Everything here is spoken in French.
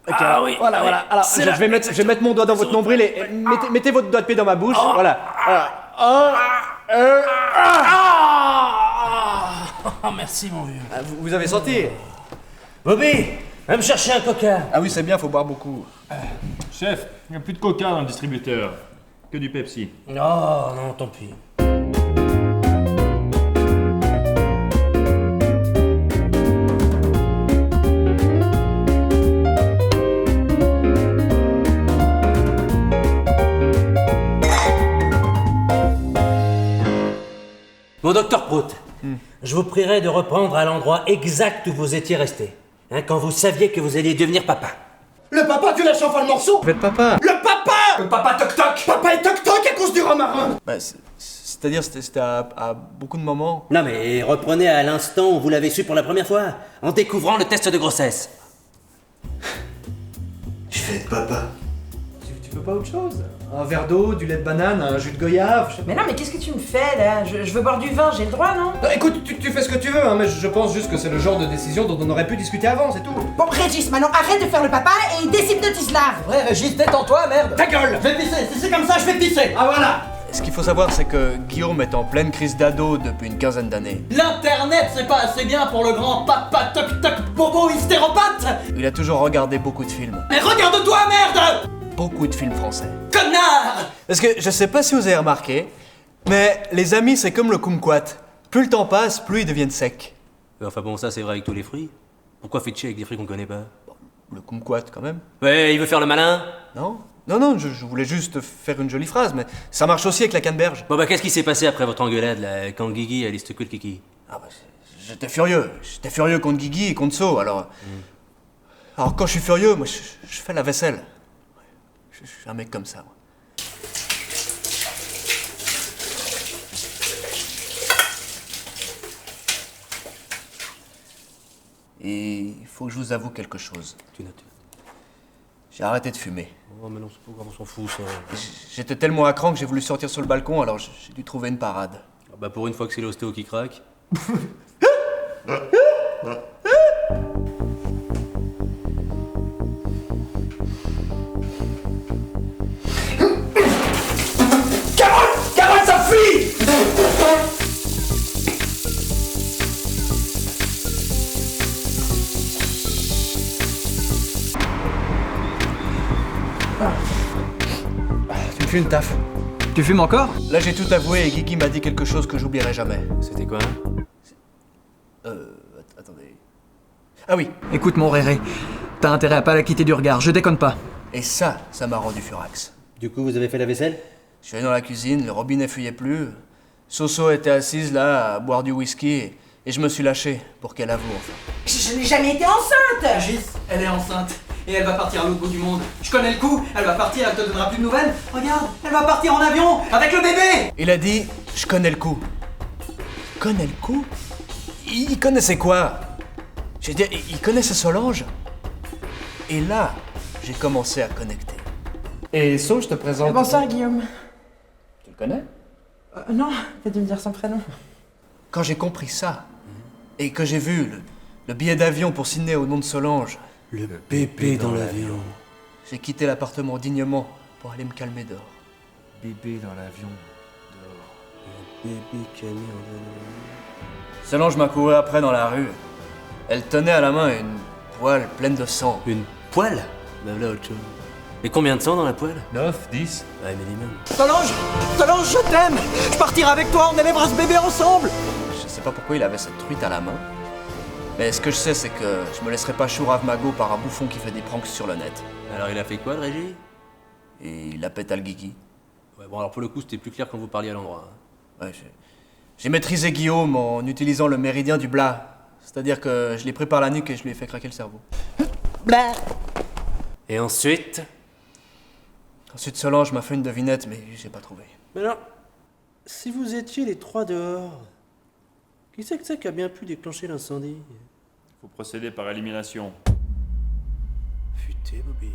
Ok, voilà. Alors, je vais mettre mon doigt dans votre nombril et mettez votre doigt de pied dans ma bouche. Voilà. Oh, merci, mon vieux. Vous avez senti? Bobby, va me chercher un coca. Ah oui, c'est bien, faut boire beaucoup. Chef, il n'y a plus de coca dans le distributeur. Que du Pepsi. Oh, non, tant pis. Mon docteur Prout, je vous prierai de reprendre à l'endroit exact où vous étiez resté, quand vous saviez que vous alliez devenir papa. Le papa, tu lâches enfin le morceau. Vous êtes papa? Le papa. Le papa toc-toc. Papa est toc-toc à cause du romarin. Bah, c'est-à-dire, c'était à beaucoup de moments. Non mais reprenez à l'instant où vous l'avez su pour la première fois, en découvrant le test de grossesse. Je vais être papa. Tu veux pas autre chose? Un verre d'eau, du lait de banane, un jus de goyave, je sais pas. Mais non, mais qu'est-ce que tu me fais là? Je veux boire du vin, j'ai le droit, non? Non, écoute, tu fais ce que tu veux, hein, mais je pense juste que c'est le genre de décision dont on aurait pu discuter avant, c'est tout. Bon, Régis, maintenant arrête de faire le papa et décide de Tislav. Ouais, Régis, détends-toi, merde. Ta gueule. Je vais pisser. Si c'est comme ça, je vais pisser. Ah voilà. Ce qu'il faut savoir, c'est que Guillaume est en pleine crise d'ado depuis une quinzaine d'années. L'internet, c'est pas assez bien pour le grand papa toc-toc bobo hystéropathe. Il a toujours regardé beaucoup de films. Mais regarde-toi, merde. Beaucoup de films français. Connard. Parce que je sais pas si vous avez remarqué, mais les amis, c'est comme le kumquat. Plus le temps passe, plus ils deviennent secs. Enfin bon, ça c'est vrai avec tous les fruits. Pourquoi fait chier avec des fruits qu'on connaît pas? Le kumquat, quand même. Ouais, il veut faire le malin. Non, je voulais juste faire une jolie phrase, mais ça marche aussi avec la canneberge. Bon bah qu'est-ce qui s'est passé après votre engueulade là, quand Guigui a listé que le kiki? Ah bah, j'étais furieux. J'étais furieux contre Guigui et contre So, alors... Alors quand je suis furieux, moi, je fais la vaisselle. Je suis un mec comme ça, moi. Et il faut que je vous avoue quelque chose. Tu notes. J'ai arrêté de fumer. Oh mais non, c'est pas grave, on s'en fout ça. J'étais tellement à cran que j'ai voulu sortir sur le balcon, alors j'ai dû trouver une parade. Ah bah pour une fois que c'est l'ostéo qui craque. Carole, ça fuit. Tu me fais une taf. Tu fumes encore? Là, j'ai tout avoué et Guigui m'a dit quelque chose que j'oublierai jamais. C'était quoi? Attendez. Ah oui, Écoute mon Réré, t'as intérêt à pas la quitter du regard, je déconne pas. et ça m'a rendu furax. Du coup vous avez fait la vaisselle? Je suis allé dans la cuisine, le robinet fuyait plus. Soso était assise là à boire du whisky et je me suis lâché pour qu'elle avoue enfin. Je n'ai jamais été enceinte. Régis, elle est enceinte. Et elle va partir à l'autre bout du monde. Je connais le coup, elle va partir, elle te donnera plus de nouvelles. Regarde, elle va partir en avion avec le bébé. Il a dit « Je connais le coup ». Connais le coup? Il connaissait quoi? J'ai dit, il connaissait Solange. Et là, j'ai commencé à connecter. Et So, je te présente... Bonsoir, Guillaume. Tu le connais? Non, t'as dû me dire son prénom. Quand j'ai compris ça, et que j'ai vu le billet d'avion pour Sydney au nom de Solange, Le bébé dans l'avion. j'ai quitté l'appartement dignement pour aller me calmer dehors. Bébé dans l'avion. Bébé qui a mis en Solange m'a couru après dans la rue. Elle tenait à la main une poêle pleine de sang. Une poêle? Bah voilà autre chose. Et combien de sang dans la poêle? 9, 10. Ouais, minimum. Solange, je t'aime. Je partirai avec toi, on élèvera ce bébé ensemble. Je sais pas pourquoi il avait cette truite à la main. Mais ce que je sais, c'est que je me laisserai pas chourave magot par un bouffon qui fait des pranks sur le net. Alors il a fait quoi le Régis? Et il a pété le Guigui. Ouais bon alors pour le coup c'était plus clair quand vous parliez à l'endroit. Ouais, j'ai maîtrisé Guillaume en utilisant le méridien du Blas. C'est-à-dire que je l'ai pris par la nuque et je lui ai fait craquer le cerveau. Et ensuite? Ensuite, Solange m'a fait une devinette, mais j'ai pas trouvé. Mais alors, si vous étiez les trois dehors, qui c'est qui a bien pu déclencher l'incendie? Faut procéder par élimination. Futé, Bobby.